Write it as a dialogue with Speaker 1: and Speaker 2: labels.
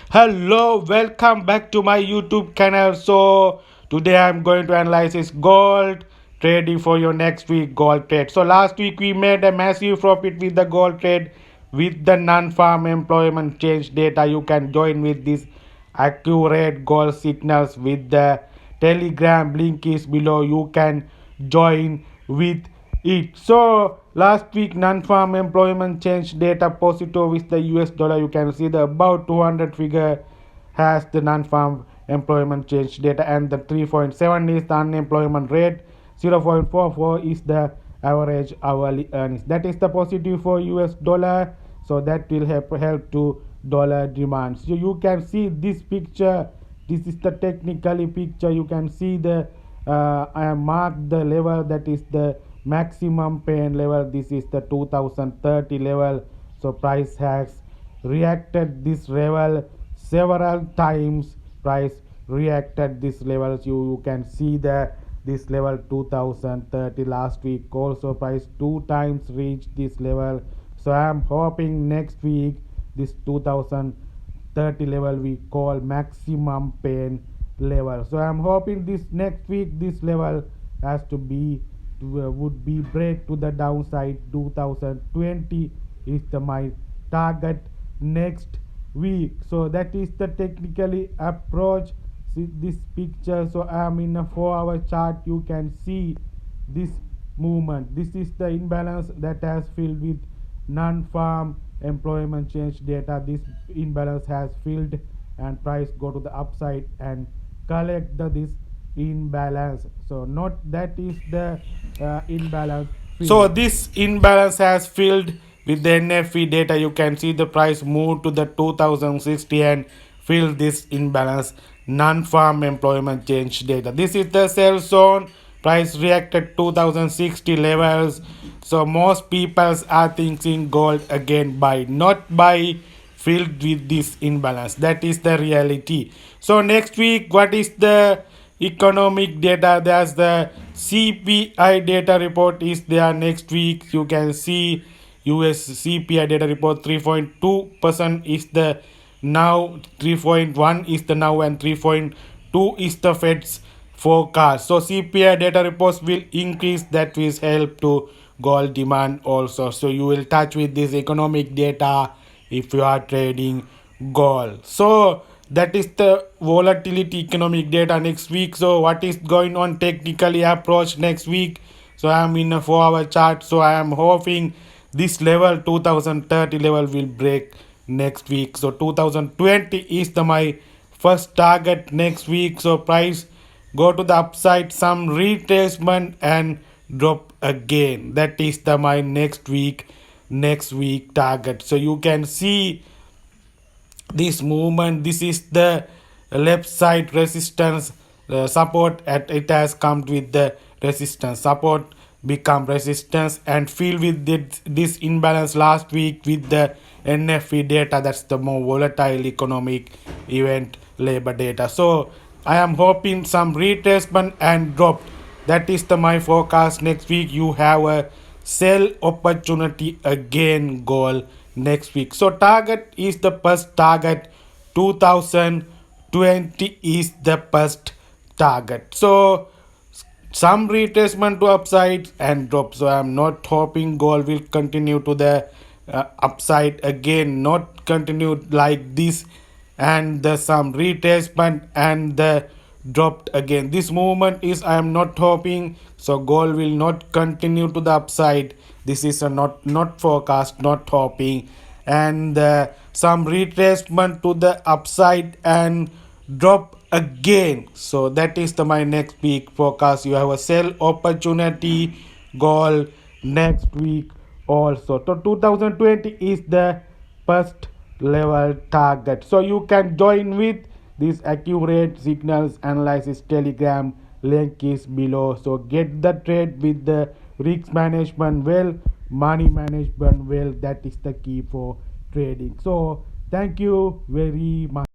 Speaker 1: Hello, welcome back to my YouTube channel. So today I'm going to analyze this gold trading for your next week gold trade. So last week we made a massive profit with the gold trade with the non-farm employment change data. You can join with this accurate gold signals with the Telegram link is below. You can join with it. So last week non-farm employment change data positive with the US dollar. You can see the about 200 figure has the non-farm employment change data, and the 3.7 is the unemployment rate, 0.44 is the average hourly earnings. That is the positive for US dollar. So that will help to dollar demand. So you can see this picture. This is the technically picture. You can see the I have marked the level, that is the maximum pain level. This is the 2030 level. So price has reacted this level several times. Price reacted this levels. You can see the this level 2030 last week also price two times reached this level. So I am hoping next week this 2030 level we call maximum pain level. So I'm hoping this next week this level has to be would be break to the downside. 2020 is the my target next week. So that is the technically approach. See this picture. So I am in a 4-hour chart. You can see this movement. This is the imbalance that has filled with non-farm employment change data. This imbalance has filled and price go to the upside and collect this imbalance. So not that is the imbalance filled. So this imbalance has filled with the NFE data. You can see the price move to the 2060 and fill this imbalance non-farm employment change data. This is the sell zone. Price reacted 2060 levels. So most people are thinking gold again buy, not buy filled with this imbalance. That is the reality. So next week, what is the economic data? There's the CPI data report is there next week. You can see US CPI data report 3.2% is the now, 3.1 is the now, and 3.2 is the Fed's forecast. So CPI data reports will increase, that will help to gold demand also. So you will touch with this economic data if you are trading gold. So that is the volatility economic data next week. So what is going on technically approach next week? So I am in a 4-hour chart. So I am hoping this level 2030 level will break next week. So 2020 is the my first target next week. So price go to the upside, some retracement and drop again. That is the my next week target. So you can see this movement. This is the left side resistance support, at it has come with the resistance support become resistance and fill with this imbalance last week with the NFE data. That's the more volatile economic event labor data. So I am hoping some retracement and drop. That is the my forecast next week. You have a sell opportunity again goal next week. So target is the first target. 2020 is the first target. So some retracement to upside and drop. So I'm not hoping gold will continue to the upside again, not continue like this, and the some retracement and the dropped again. This movement is I am not hoping. So gold will not continue to the upside. This is a not forecast, not hoping, and some retracement to the upside and drop again. So that is the my next week forecast. You have a sell opportunity goal next week also. So 2020 is the first level target. So you can join with this accurate signals analysis telegram link is below. So get the trade with the risk management well, money management well. That is the key for trading. So thank you very much.